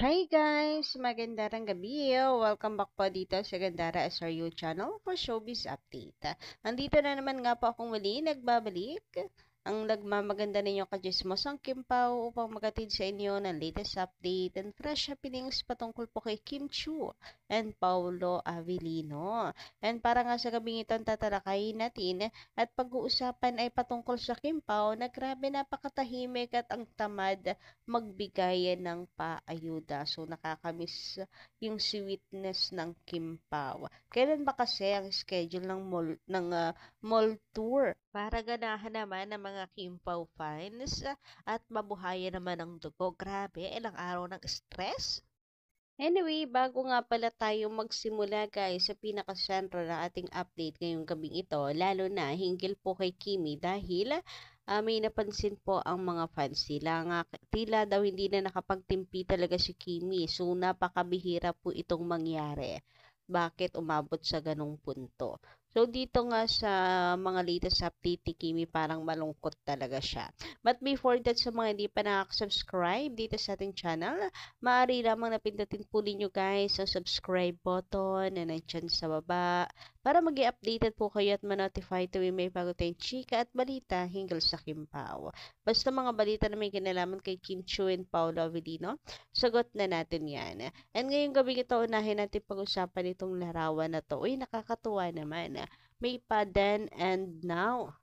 Hi guys! Magandang gabi! Welcome back po dito sa Gandara SRU channel for Showbiz Update. Nandito na naman nga po akong muli nagbabalik ang nagmamaganda ninyo kajismos ang Kim Pao upang magatid sa inyo ng latest update and fresh happenings patungkol po kay Kim Chiu and Paulo Avellino. And para nga sa gabing ito tatalakayin natin at pag-uusapan ay patungkol sa Kim Pao na grabe napakatahimik at ang tamad magbigay ng paayuda. So, nakakamiss yung sweetness ng Kim Pao. Kailan ba kasi ang schedule ng mall tour? Para ganahan naman ng mga Kim Pao fans at mabuhayan naman ang dugo. Grabe, ilang araw ng stress. Anyway, bago nga pala tayo magsimula guys sa pinakasentro ng ating update ngayong gabing ito, lalo na hinggil po kay Kimi dahil may napansin po ang mga fans nila nga tila daw hindi na nakapagtimpi talaga si Kimi. So napakabihira po itong mangyari. Bakit umabot sa ganong punto? So dito nga sa mga latest update ni Kimi parang malungkot talaga siya. But before that sa mga hindi pa nakaka-subscribe dito sa ating channel, maaari lamang napindutin po ninyo guys ang subscribe button na nandyan sa baba para mag-i-updated po kayo at ma-notify tuwing may bago tayong chika at balita hinggil sa Kim Pao. Basta mga balita na may kinalaman kay Kim Chiu and Paolo Avellino, sagot na natin yan. And ngayong gabi ito, unahin natin pag-usapan itong larawan na to. Uy, nakakatuwa naman. May pa then and now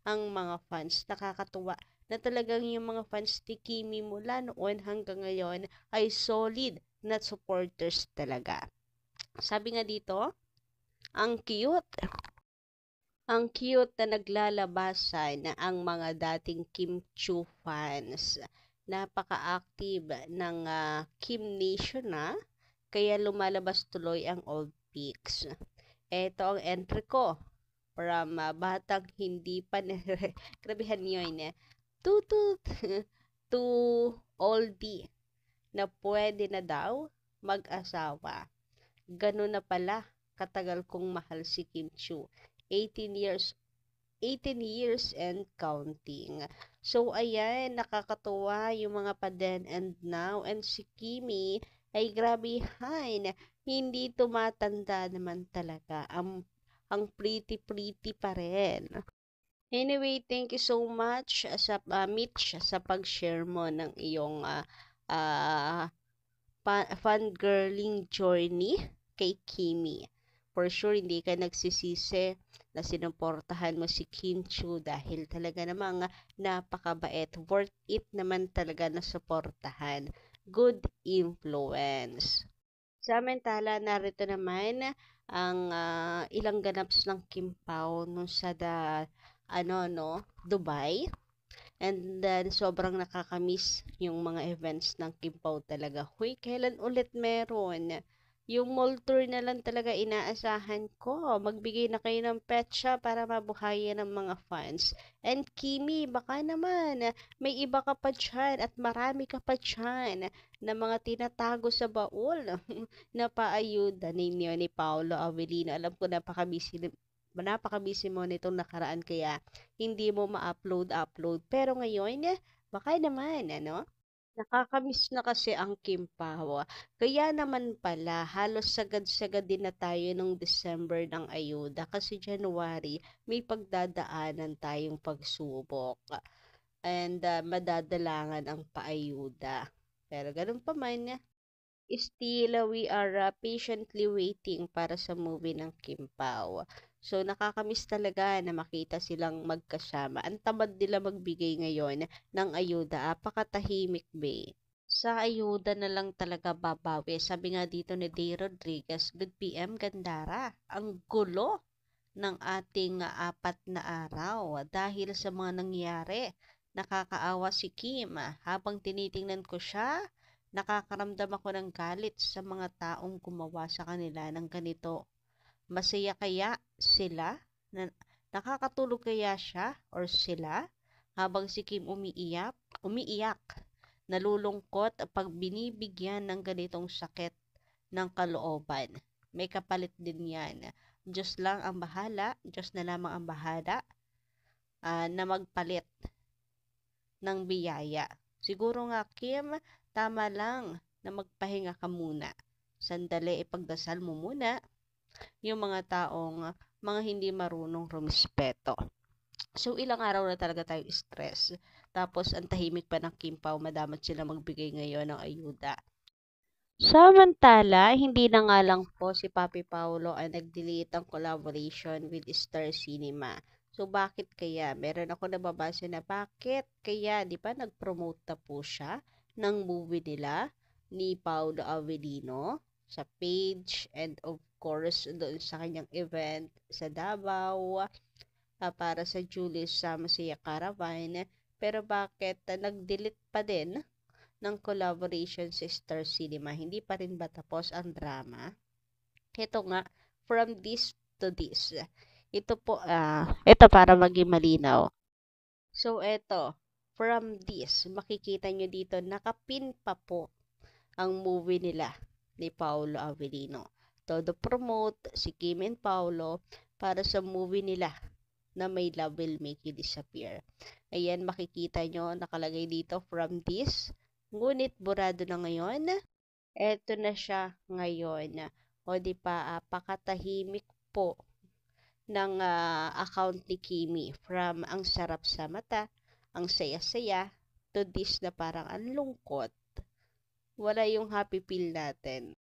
ang mga fans. Nakakatuwa na talagang yung mga fans ni Kimi mula noon hanggang ngayon ay solid na supporters talaga. Sabi nga dito, ang cute. Ang cute na naglalabasan na ang mga dating Kim Chiu fans. Napaka-active ng Kim Nation na, kaya lumalabas tuloy ang old pics. Ito ang entry ko from batang hindi pa grabehan yun tutut to oldie na pwede na daw mag-asawa. Ganun na pala katagal kong mahal si Kim Chiu. 18 years 18 years and counting. So, ayan, nakakatuwa yung mga pa then and now. And si Kimi ay grabehan. Hindi tumatanda naman talaga. Ang pretty pa rin. Anyway, thank you so much sa Mitch sa pag-share mo ng iyong uh, fangirling journey kay Kimi. For sure, hindi ka nagsisisi na sinuportahan mo si Kim Chiu dahil talaga namang napakabait. Worth it naman talaga na suportahan. Good influence. Samantala, narito naman ang ilang ganaps ng Kim Pao nung sa Dubai. And then, sobrang nakakamiss yung mga events ng Kim Pao talaga. Huy, kailan ulit meron? Yung mall tour na lang talaga inaasahan ko. Magbigay na kayo ng petsa para mabuhayan ng mga fans. And Kimi, baka naman, may iba ka pa dyan at marami ka pa dyan na mga tinatago sa baul na paayuda ninyo ni Paolo Avellino. Alam ko napaka-busy mo nitong nakaraan kaya hindi mo ma-upload. Pero ngayon, baka naman, ano? Nakakamiss na kasi ang Kim Pao. Kaya naman pala, halos sagad-sagad din na tayo nung December ng ayuda kasi January may pagdadaanan tayong pagsubok and madadalangan ang paayuda. Pero ganun pa man, still we are patiently waiting para sa movie ng Kim Pao. So nakakamiss talaga na makita silang magkasama. Ang tamad nila magbigay ngayon ng ayuda. Apakatahimik be. Sa ayuda na lang talaga babawi. Sabi nga dito ni Day Rodriguez, Good PM Gandara. Ang gulo ng ating 4 na araw dahil sa mga nangyari. Nakakaawa si Kim. Habang tinitingnan ko siya, nakakaramdam ako ng galit sa mga taong gumawa sa kanila ng ganito. Masaya kaya sila? Nakakatulog kaya siya or sila? Habang si Kim umiiyak, nalulungkot pag binibigyan ng ganitong sakit ng kalooban. May kapalit din yan. Diyos lang ang bahala, Diyos na lamang ang bahala na magpalit ng biyaya. Siguro nga, Kim, tama lang na magpahinga ka muna. Sandali, ipagdasal mo muna yung mga taong mga hindi marunong rumispeto. So, ilang araw na talaga tayo stress. Tapos, ang tahimik pa ng Kim Pao, madamot sila magbigay ngayon ng ayuda. Samantala, hindi na nga lang po si Papi Paolo ay nag-delete ang collaboration with Star Cinema. So, bakit kaya? Meron ako nababasa na bakit kaya, di ba, nag-promote na po siya ng movie nila ni Paolo Avellino sa page and of course, doon sa kanyang event sa Davao para sa Julius sa Masaya Caravan. Pero bakit nag-delete pa din ng collaboration sa Star Cinema? Hindi pa rin ba tapos ang drama? Ito nga, from this to this. Ito po, ito para maging malinaw. So, ito, from this, makikita nyo dito, nakapin pa po ang movie nila ni Paolo Avellino. Todo promote si Kim and Paolo para sa movie nila na My Love Will Make You Disappear. Ayan, makikita nyo, nakalagay dito, from this. Ngunit, burado na ngayon. Eto na siya ngayon. O di pa, pakatahimik po ng account ni Kimi. From ang sarap sa mata, ang saya-saya, to this na parang ang lungkot. Wala yung happy feel natin.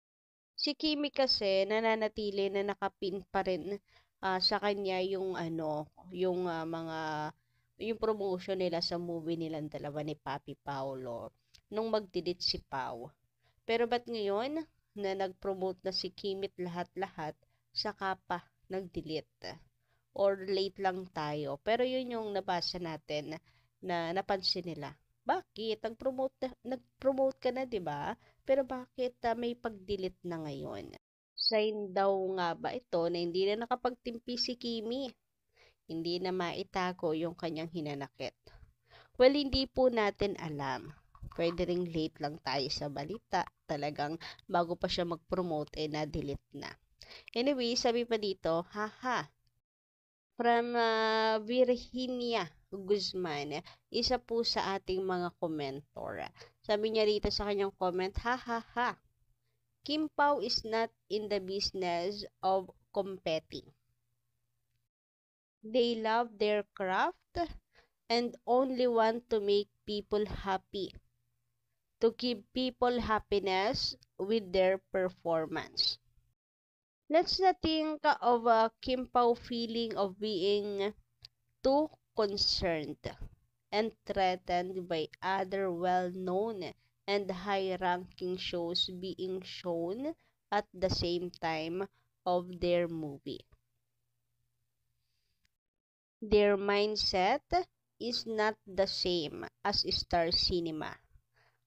Si Kimi kasi nananatili na nakapin pa rin sa kanya yung yung promotion nila sa movie nilang dalawa ni Papi Paolo nung mag-delete si Pao. Pero ba't ngayon na nag-promote na si Kimi at lahat-lahat saka pa nag-delete? Or late lang tayo. Pero yun yung nabasa natin na napansin nila. Bakit? Nag-promote ka na, 'di ba? Pero bakit may pag-delete na ngayon? Sign daw nga ba ito na hindi na nakapagtimpi si Kimi? Hindi na maitago yung kanyang hinanakit. Well, hindi po natin alam. Pwede ring late lang tayo sa balita. Talagang bago pa siya mag-promote, na-delete na. Anyway, sabi pa dito, haha. From Virginia Guzman, isa po sa ating mga komentor. Sabi niya rito sa kanyang comment, ha ha ha, Kim Pao is not in the business of competing. They love their craft and only want to make people happy, to give people happiness with their performance. Let's not think of Kim Pao feeling of being too concerned and threatened by other well-known and high-ranking shows being shown at the same time of their movie. Their mindset is not the same as Star Cinema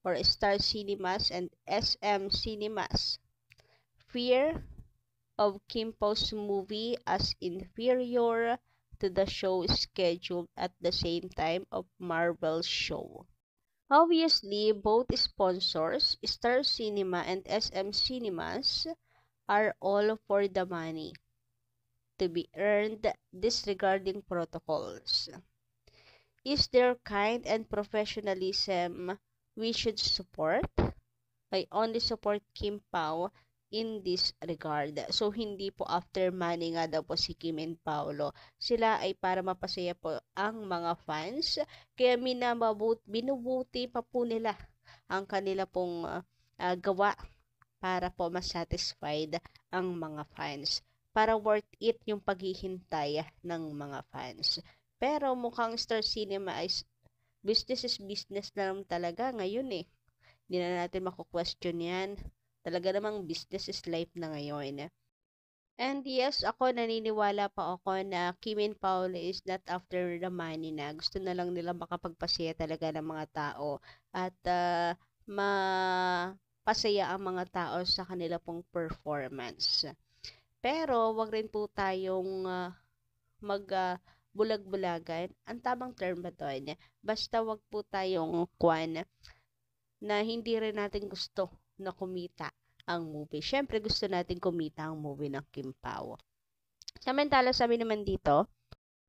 or Star Cinemas and SM Cinemas. Fear of Kim Pao's movie as inferior to the show scheduled at the same time of Marvel's show. Obviously, both sponsors, Star Cinema and SM Cinemas, are all for the money to be earned disregarding protocols. Is there kind and professionalism we should support? I only support Kim Pao in this regard. So, hindi po after money nga daw po si Kim and Paolo. Sila ay para mapasaya po ang mga fans. Kaya binubuti pa po nila ang kanila pong gawa para po mas-satisfied ang mga fans. Para worth it yung paghihintay ng mga fans. Pero mukhang Star Cinema ay business is business na lang talaga ngayon eh. Hindi na natin mako-question yan. Talaga namang business is life na ngayon. And yes, ako naniniwala pa ako na Kim and Paolo is not after the money na. Gusto na lang nila makapagpasaya talaga ng mga tao at mapasaya ang mga tao sa kanila pong performance. Pero wag rin po tayong bulag-bulagan. Ang tamang term ba doon? Basta wag po tayong na hindi rin natin gusto na kumita ang movie. Siyempre, gusto natin kumita ang movie ng Kim Pao. Samantala, sabi naman dito,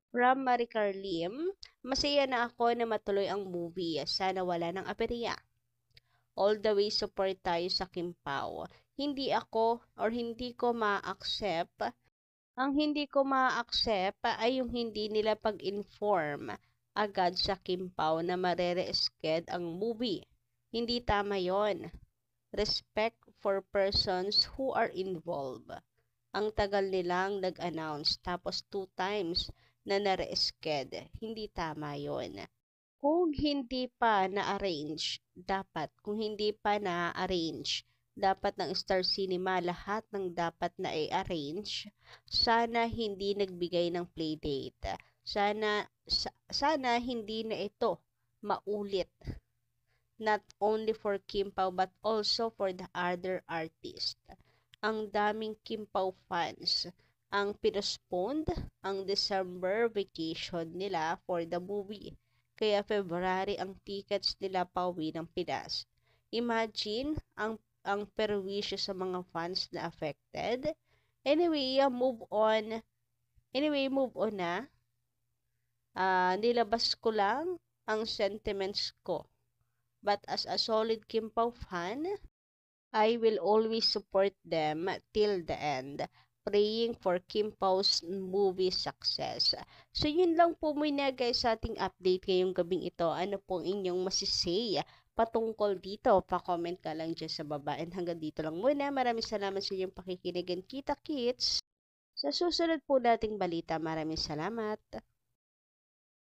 from Maricar Lim, masaya na ako na matuloy ang movie. Sana wala ng aperya. all the way support tayo sa Kim Pao. Hindi ko ma-accept. Ang hindi ko ma-accept ay yung hindi nila pag-inform agad sa Kim Pao na marere-sked ang movie. Hindi tama yon. Respect for persons who are involved. Ang tagal nilang nag-announce tapos 2 times na nare-sked. Hindi tama yon. Kung hindi pa na-arrange, dapat ng Star Cinema lahat ng dapat na i-arrange. Sana hindi nagbigay ng playdate. Sana hindi na ito maulit. Not only for Kim Pao but also for the other artists. Ang daming Kim Pao fans ang pinospond ang December vacation nila for the movie. Kaya February ang tickets nila pauwi ng Pinas. Imagine ang perwisyo sa mga fans na affected. Anyway, move on na. Nilabas ko lang ang sentiments ko. But as a solid Kim Pao fan, I will always support them till the end, praying for Kim Pao's movie success. So yun lang po muna guys sa ating update ngayong gabing ito. Ano pong inyong masisay patungkol dito? Pa-comment ka lang dyan sa baba. And hanggang dito lang muna. Maraming salamat sa inyong pakikinig and kita-kits sa susunod po nating balita. Maraming salamat.